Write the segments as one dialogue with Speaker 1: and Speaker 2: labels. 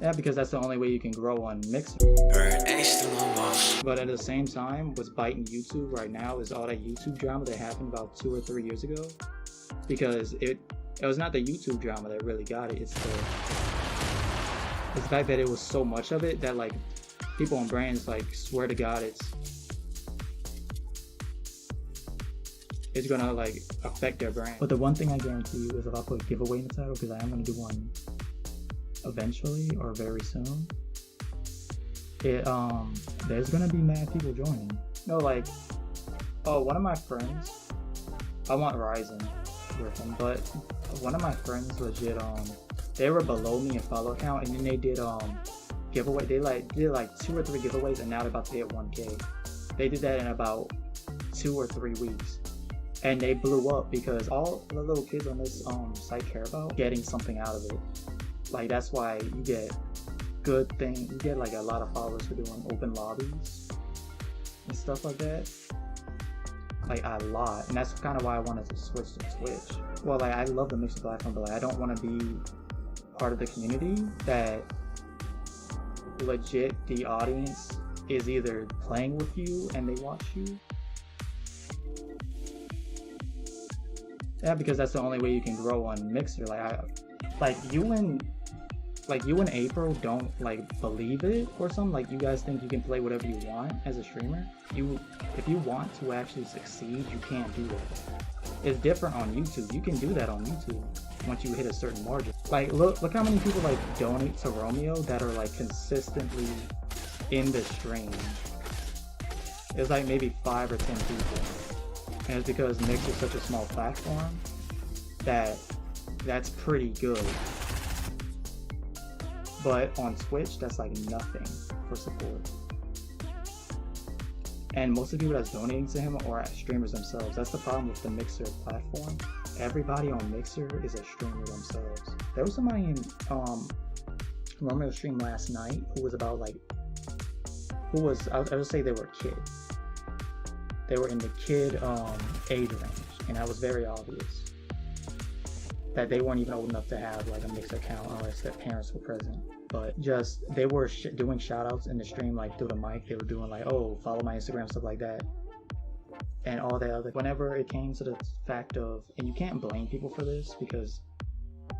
Speaker 1: Yeah, because that's the only way you can grow on Mixer. But at the same time, what's biting YouTube right now is all that YouTube drama that happened about 2 or 3 years ago. Because it was not the YouTube drama that really got it. It's the fact that it was so much of it that like people and brands like swear to God it's gonna like affect their brand. But the one thing I guarantee you is if I put giveaway in the title, because I am gonna do one eventually or very soon, there's gonna be mad people joining. No, like, oh, one of my friends, I want Ryzen with him, but one of my friends legit they were below me in follow count, and then they did giveaway. They did like 2 or 3 giveaways, and now they're about to hit 1K. They did that in about 2 or 3 weeks, and they blew up because all the little kids on this site care about getting something out of it. Like that's why you get good thing. You get like a lot of followers for doing open lobbies and stuff like that. Like a lot, and that's kind of why I wanted to switch to Twitch. Well, like I love the Mixer platform, but like I don't want to be part of the community that legit the audience is either playing with you and they watch you. Yeah, because that's the only way you can grow on Mixer. Like you and April don't like believe it or something. Like you guys think you can play whatever you want as a streamer. If you want to actually succeed, you can't do that. It's different on YouTube. You can do that on YouTube once you hit a certain margin. Like look how many people like donate to Romeo that are like consistently in the stream. It's like maybe 5 or 10 people. And it's because Mixer is such a small platform that's pretty good. But on Twitch, that's like nothing for support. And most of the people that's donating to him are streamers themselves. That's the problem with the Mixer platform. Everybody on Mixer is a streamer themselves. There was somebody in Romeo's stream last night who was about like, I would say they were a kid. They were in the kid age range, and that was very obvious that they weren't even old enough to have like a Mixer account unless their parents were present. But just they were doing shout outs in the stream like through the mic. They were doing like, oh, follow my Instagram, stuff like that, and all that other. Whenever it came to the fact of, and you can't blame people for this because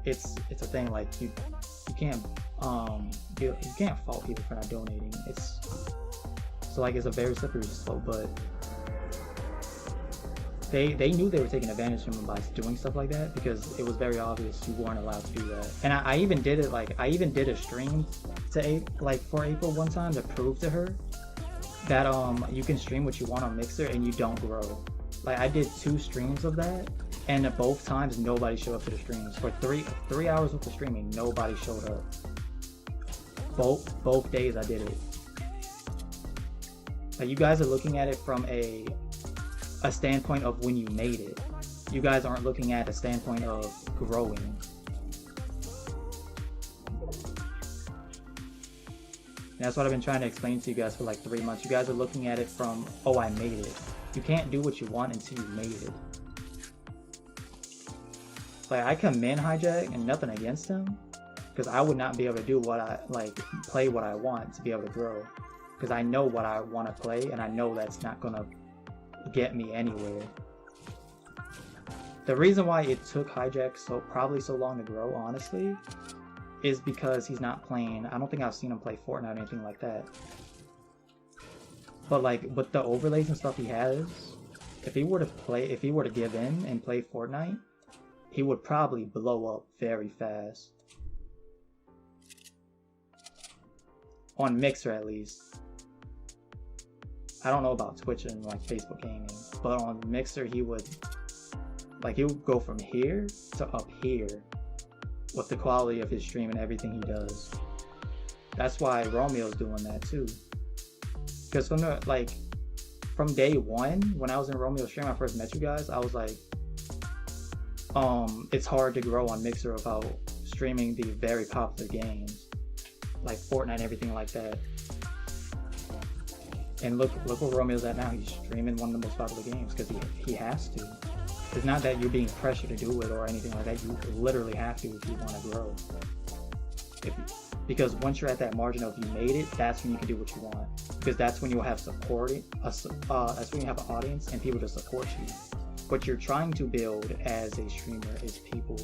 Speaker 1: it's a thing, like you can't fault people for not donating. It's a very slippery slope, but they knew they were taking advantage of him by doing stuff like that because it was very obvious you weren't allowed to do that. And I even did it, like I even did a stream for April one time to prove to her that you can stream what you want on Mixer and you don't grow. Like I did 2 streams of that, and at both times nobody showed up to the streams. For 3 hours worth of streaming, nobody showed up. Both days I did it. Like you guys are looking at it from a standpoint of when you made it. You guys aren't looking at a standpoint of growing. And that's what I've been trying to explain to you guys for like 3 months. You guys are looking at it from, oh, I made it. You can't do what you want until you made it. Like I commend Hijack and nothing against him, because I would not be able to do play what I want to be able to grow. Because I know what I want to play, and I know that's not gonna get me anywhere. The reason why it took Hijack probably so long to grow, honestly, is because he's not playing. I don't think I've seen him play Fortnite or anything like that. But like with the overlays and stuff he has, if he were to give in and play Fortnite, he would probably blow up very fast. On Mixer at least. I don't know about Twitch and like Facebook gaming, but on Mixer he would go from here to up here with the quality of his stream and everything he does. That's why Romeo's doing that too. Because from day one, when I was in Romeo's stream, I first met you guys, I was like, it's hard to grow on Mixer without streaming the very popular games like Fortnite and everything like that. And look where Romeo's at now. He's streaming one of the most popular games because he has to. It's not that you're being pressured to do it or anything like that. You literally have to if you want to grow. because once you're at that margin of you made it, that's when you can do what you want, because that's when you'll have support, that's when you have an audience and people to support you. What you're trying to build as a streamer is people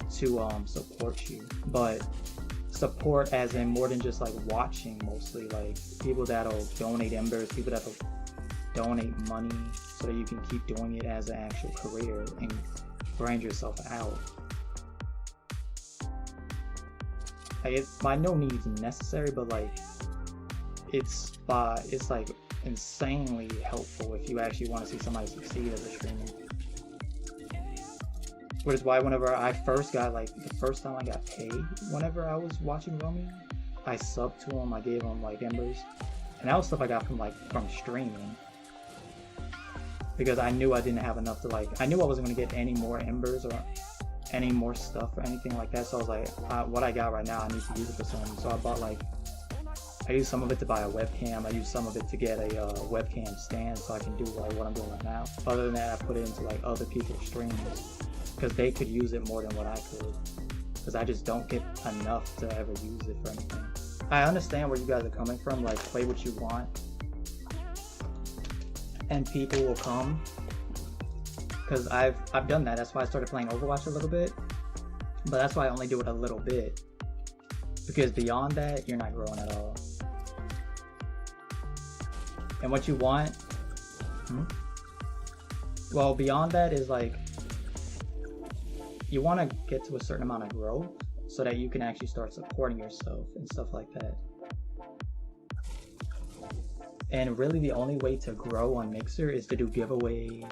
Speaker 1: to support you, but support as in more than just like watching, mostly like people that'll donate embers, people that'll donate money so that you can keep doing it as an actual career and brand yourself out. Like, it's by no means necessary, but like it's like insanely helpful if you actually want to see somebody succeed as a streamer. Which is why whenever I first got, like, the first time I got paid, whenever I was watching Romeo, I subbed to him, I gave him like embers, and that was stuff I got from streaming, because I knew I didn't have enough to, like, I knew I wasn't going to get any more embers or any more stuff or anything like that, so I was like, what I got right now, I need to use it for something. So I bought, like, I used some of it to buy a webcam, I used some of it to get a webcam stand so I can do like what I'm doing right now. Other than that, I put it into like other people's streams, because they could use it more than what I could, because I just don't get enough to ever use it for anything. I understand where you guys are coming from, like, play what you want and people will come, because I've done that. That's why I started playing Overwatch a little bit, but that's why I only do it a little bit, because beyond that you're not growing at all. And what you want, well, beyond that is like, you want to get to a certain amount of growth so that you can actually start supporting yourself and stuff like that. And really the only way to grow on Mixer is to do giveaways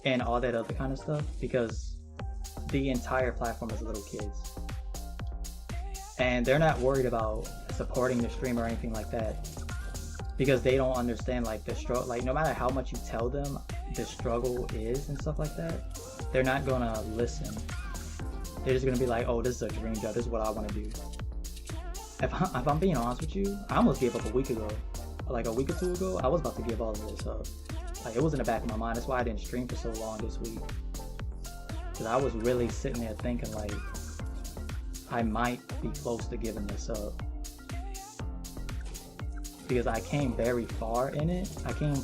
Speaker 1: and all that other kind of stuff, because the entire platform is little kids. And they're not worried about supporting the stream or anything like that, because they don't understand like the struggle. Like, no matter how much you tell them the struggle is and stuff like that, they're not gonna listen. They're just gonna be like, oh, this is a dream job, this is what I want to do. If I'm being honest with you, I almost gave up a week ago. Like a week or two ago, I was about to give all of this up. Like, it was in the back of my mind. That's why I didn't stream for so long this week, because I was really sitting there thinking like, I might be close to giving this up, because I came very far in it. I came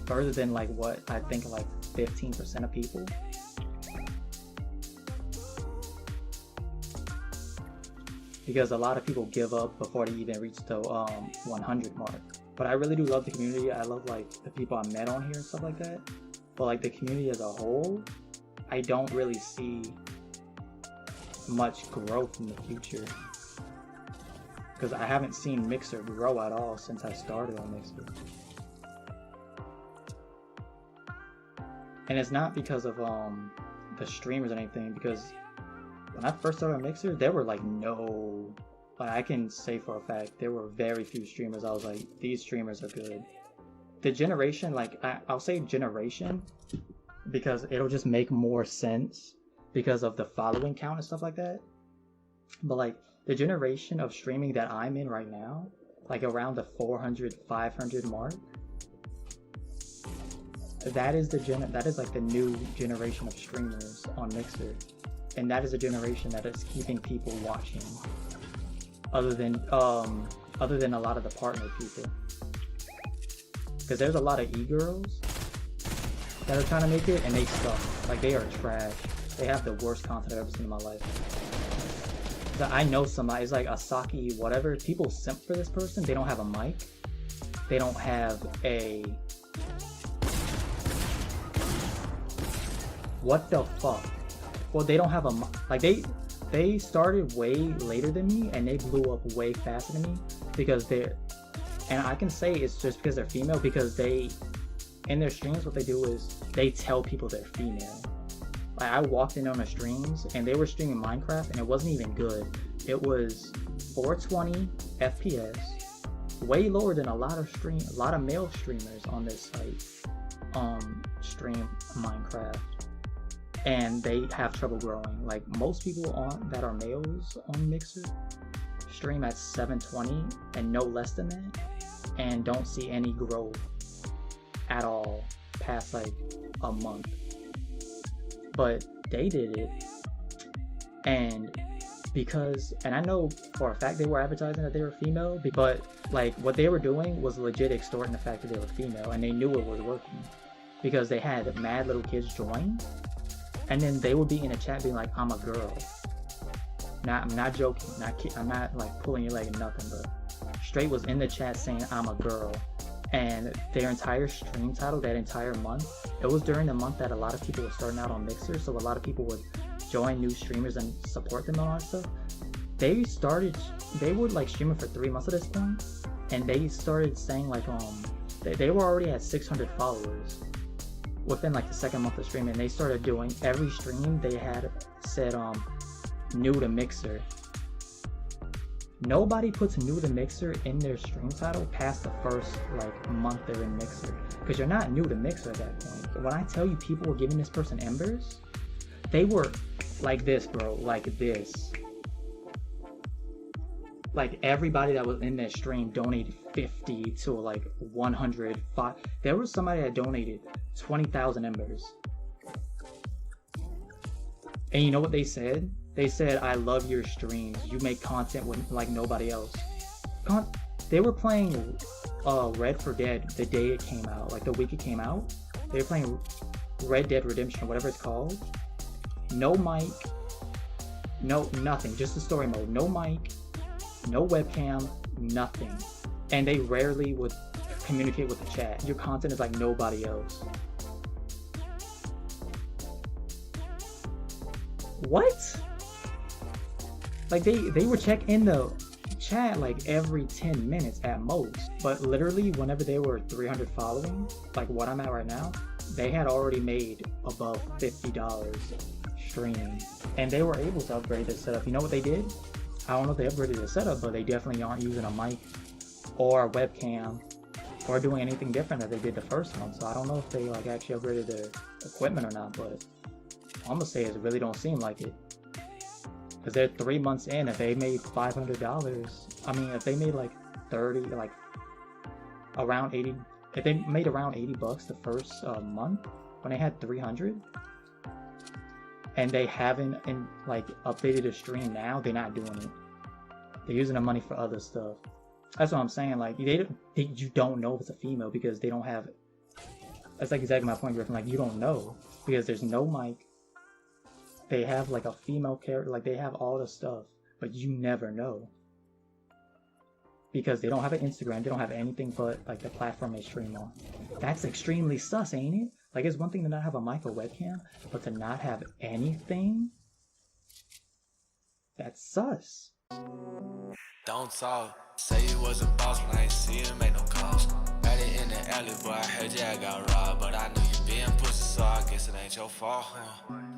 Speaker 1: further than like what I think like 15% of people. Because a lot of people give up before they even reach the 100 mark. But I really do love the community. I love like the people I met on here and stuff like that. But like the community as a whole, I don't really see much growth in the future, because I haven't seen Mixer grow at all since I started on Mixer. And it's not because of the streamers or anything, because when I first started on Mixer, there were like no, like, I can say for a fact there were very few streamers I was like, these streamers are good. The generation, like, I'll say generation because it'll just make more sense because of the following count and stuff like that. But like the generation of streaming that I'm in right now, like around the 400, 500 mark, that is like the new generation of streamers on Mixer, and that is a generation that is keeping people watching, other than a lot of the partner people, because there's a lot of e-girls that are trying to make it and they suck. Like, they are trash. They have the worst content I've ever seen in my life. So I know somebody, it's like Asaki whatever, people simp for this person. They don't have a mic, they don't have a, what the fuck? Well, they don't have a, like, they started way later than me and they blew up way faster than me because they're, and I can say it's just because they're female, because they, in their streams, what they do is they tell people they're female. Like, I walked in on their streams and they were streaming Minecraft and it wasn't even good. It was 420 FPS, way lower than a lot of male streamers on this site stream Minecraft, and they have trouble growing. Like, most people that are males on Mixer stream at 720 and no less than that, and don't see any growth at all past like a month. But they did it, and because, and I know for a fact they were advertising that they were female, but like what they were doing was legit extorting the fact that they were female, and they knew it was working because they had mad little kids join, and then they would be in a chat being like, "I'm a girl." Now I'm not joking, I'm not like pulling your leg or nothing, but straight was in the chat saying, "I'm a girl." And their entire stream title that entire month, it was during the month that a lot of people were starting out on Mixer, so a lot of people would join new streamers and support them and all that stuff. They were like streaming for 3 months at this point, and they started saying like they were already at 600 followers within like the second month of streaming. They started doing every stream they had said new to Mixer. Nobody puts new to Mixer in their stream title past the first like month they're in Mixer, because you're not new to Mixer at that point. When I tell you people were giving this person embers, they were like this, bro, like this. Like everybody that was in that stream donated 50 to like 105. There was somebody that donated 20,000 embers. And you know what they said? They said, "I love your streams. You make content with like nobody else." They were playing Red for Dead the day it came out, like the week it came out. They were playing Red Dead Redemption, whatever it's called. No mic, no nothing, just the story mode. No mic, no webcam, nothing. And they rarely would communicate with the chat. Your content is like nobody else. What? Like they would check in the chat like every 10 minutes at most, but literally whenever they were 300 following, like what I'm at right now, they had already made above $50 streaming, and they were able to upgrade their setup. You know what they did? I don't know if they upgraded their setup, but they definitely aren't using a mic or a webcam or doing anything different that they did the first one. So I don't know if they like actually upgraded their equipment or not, but I'm gonna say it really don't seem like it. Because they're 3 months in, if they made $500, I mean, if they made like 30, like around 80, if they made around $80 the first month when they had 300, and they haven't like updated a stream now, they're not doing it. They're using the money for other stuff. That's what I'm saying. Like you don't know if it's a female because they don't have. That's like exactly my point, Griffin. Like you don't know because there's no mic. They have like a female character, like they have all the stuff, but you never know. Because they don't have an Instagram, they don't have anything but like the platform they stream on. That's extremely sus, ain't it? Like it's one thing to not have a mic or webcam, but to not have anything? That's sus.
Speaker 2: Don't talk, say you was a boss when I ain't see you make no calls. Had it in the alley, boy, I heard you got robbed, but I knew you being pussy, so I guess it ain't your fault.